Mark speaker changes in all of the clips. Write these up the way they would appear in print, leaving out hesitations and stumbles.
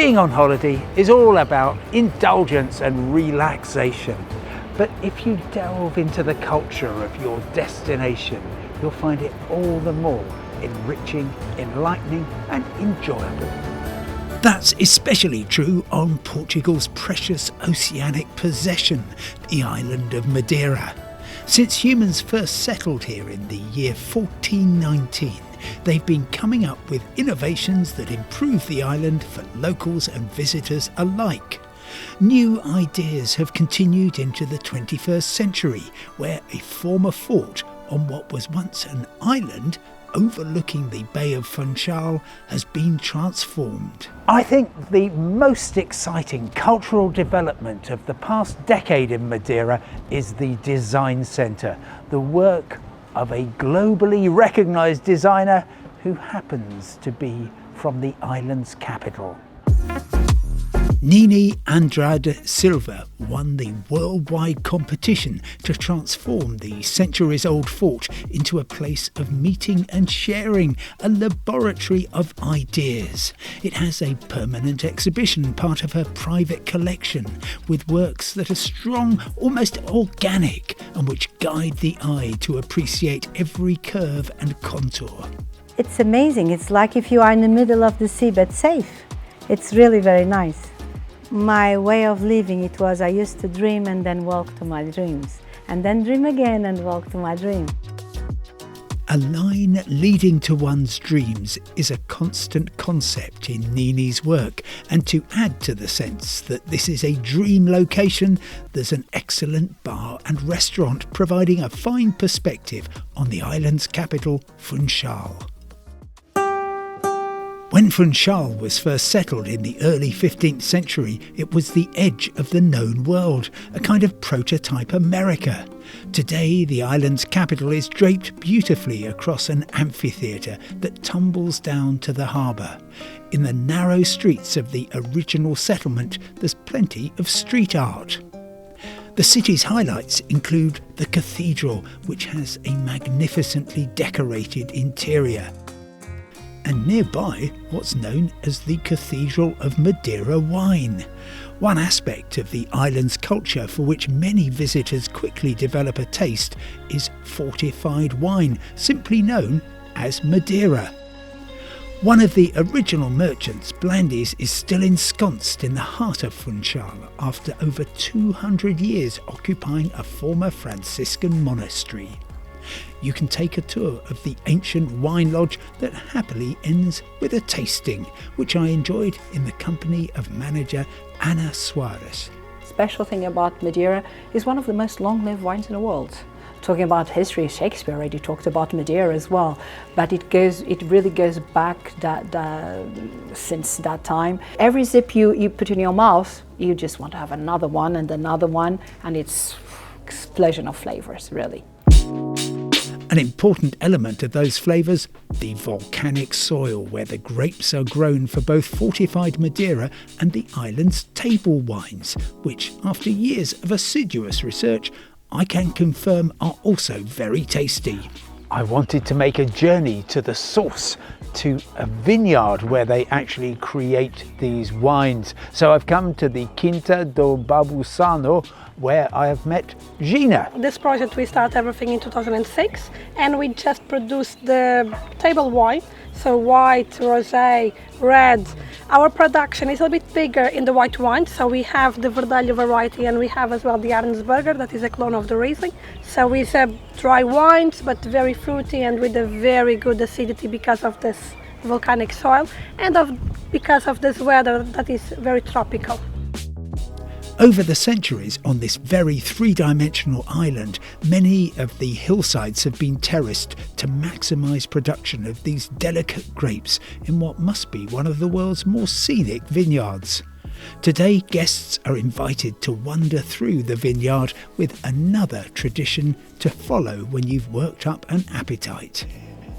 Speaker 1: Being on holiday is all about indulgence and relaxation. But if you delve into the culture of your destination, you'll find it all the more enriching, enlightening and enjoyable. That's especially true on Portugal's precious oceanic possession, the island of Madeira. Since humans first settled here in the year 1419, they've been coming up with innovations that improve the island for locals and visitors alike. New ideas have continued into the 21st century, where a former fort on what was once an island overlooking the Bay of Funchal has been transformed. I think the most exciting cultural development of the past decade in Madeira is the Design Centre, the work of a globally recognised designer who happens to be from the island's capital. Nini Andrade Silva won the worldwide competition to transform the centuries-old fort into a place of meeting and sharing, a laboratory of ideas. It has a permanent exhibition, part of her private collection, with works that are strong, almost organic, and which guide the eye to appreciate every curve and contour.
Speaker 2: It's amazing. It's like if you are in the middle of the sea, but safe. It's really very nice. My way of living, it was I used to dream and then walk to my dreams, and then dream again and walk to my dream.
Speaker 1: A line leading to one's dreams is a constant concept in Nini's work, and to add to the sense that this is a dream location, there's an excellent bar and restaurant providing a fine perspective on the island's capital, Funchal. When Funchal was first settled in the early 15th century, it was the edge of the known world, a kind of prototype America. Today, the island's capital is draped beautifully across an amphitheatre that tumbles down to the harbour. In the narrow streets of the original settlement, there's plenty of street art. The city's highlights include the cathedral, which has a magnificently decorated interior, and nearby what's known as the Cathedral of Madeira wine. One aspect of the island's culture for which many visitors quickly develop a taste is fortified wine, simply known as Madeira. One of the original merchants, Blandis, is still ensconced in the heart of Funchal after over 200 years occupying a former Franciscan monastery. You can take a tour of the ancient wine lodge that happily ends with a tasting, which I enjoyed in the company of manager Ana Soares.
Speaker 3: Special thing about Madeira is one of the most long-lived wines in the world. Talking about history, Shakespeare already talked about Madeira as well, but it really goes back since that time. Every sip you put in your mouth, you just want to have another one, and it's explosion of flavors, really.
Speaker 1: An important element of those flavours, the volcanic soil where the grapes are grown for both fortified Madeira and the island's table wines, which, after years of assiduous research, I can confirm are also very tasty. I wanted to make a journey to the source, to a vineyard where they actually create these wines. So I've come to the Quinta do Babusano, where I have met Gina.
Speaker 4: This project, we started everything in 2006, and we just produced the table wine, so white, rosé, red. Our production is a bit bigger in the white wine, so we have the Verdelho variety, and we have as well the Arnsberger, that is a clone of the Riesling. So it's dry wines, but very fruity and with a very good acidity because of this volcanic soil and because of this weather that is very tropical.
Speaker 1: Over the centuries, on this very three-dimensional island, many of the hillsides have been terraced to maximise production of these delicate grapes in what must be one of the world's more scenic vineyards. Today, guests are invited to wander through the vineyard with another tradition to follow when you've worked up an appetite.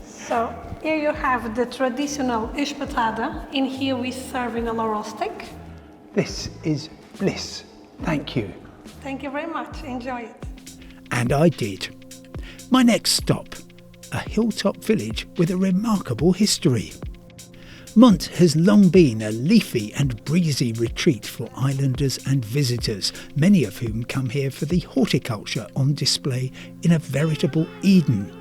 Speaker 4: So here you have the traditional espetada. In here we serve in a laurel stick.
Speaker 1: This is bliss. Thank you.
Speaker 4: Thank you very much. Enjoy it.
Speaker 1: And I did. My next stop, a hilltop village with a remarkable history. Mont has long been a leafy and breezy retreat for islanders and visitors, many of whom come here for the horticulture on display in a veritable Eden.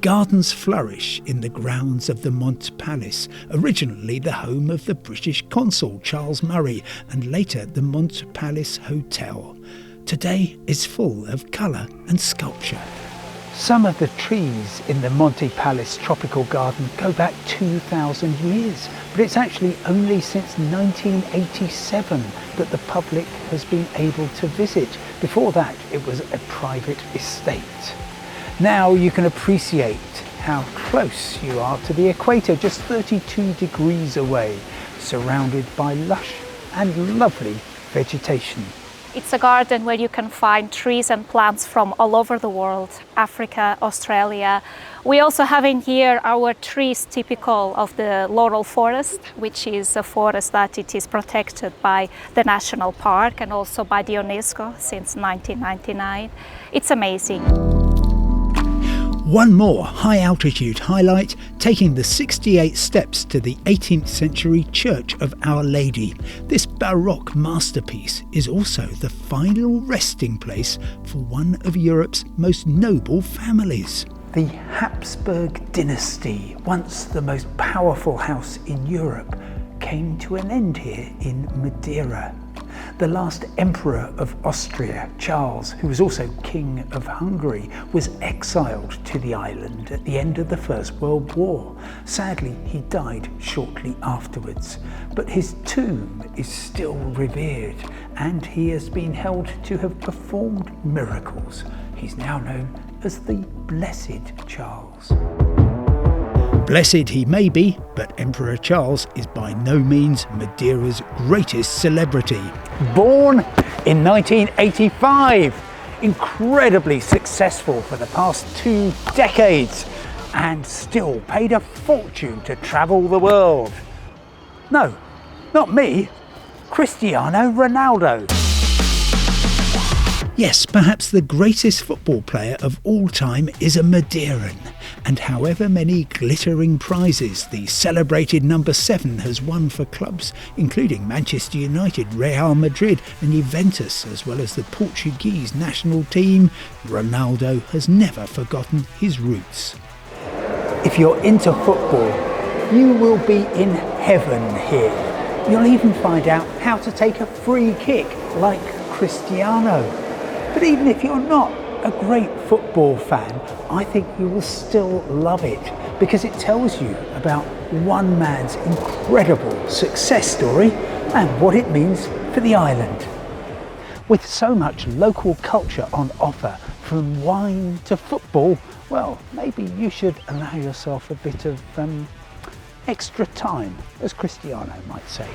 Speaker 1: Gardens flourish in the grounds of the Mont Palace, originally the home of the British consul Charles Murray and later the Mont Palace Hotel. Today is full of colour and sculpture. Some of the trees in the Monte Palace Tropical Garden go back 2,000 years, but it's actually only since 1987 that the public has been able to visit. Before that, it was a private estate. Now you can appreciate how close you are to the equator, just 32 degrees away, surrounded by lush and lovely vegetation.
Speaker 5: It's a garden where you can find trees and plants from all over the world, Africa, Australia. We also have in here our trees typical of the laurel forest, which is a forest that it is protected by the National Park and also by the UNESCO since 1999. It's amazing.
Speaker 1: One more high-altitude highlight, taking the 68 steps to the 18th century Church of Our Lady. This Baroque masterpiece is also the final resting place for one of Europe's most noble families. The Habsburg dynasty, once the most powerful house in Europe, came to an end here in Madeira. The last emperor of Austria, Charles, who was also king of Hungary, was exiled to the island at the end of the First World War. Sadly, he died shortly afterwards, but his tomb is still revered and he has been held to have performed miracles. He's now known as the Blessed Charles. Blessed he may be, but Emperor Charles is by no means Madeira's greatest celebrity. Born in 1985, incredibly successful for the past 2 decades, and still paid a fortune to travel the world. No, not me, Cristiano Ronaldo. Yes, perhaps the greatest football player of all time is a Madeiran, and however many glittering prizes the celebrated number 7 has won for clubs, including Manchester United, Real Madrid and Juventus, as well as the Portuguese national team, Ronaldo has never forgotten his roots. If you're into football, you will be in heaven here. You'll even find out how to take a free kick like Cristiano. But even if you're not a great football fan, I think you will still love it because it tells you about one man's incredible success story and what it means for the island. With so much local culture on offer, from wine to football, well, maybe you should allow yourself a bit of extra time, as Cristiano might say.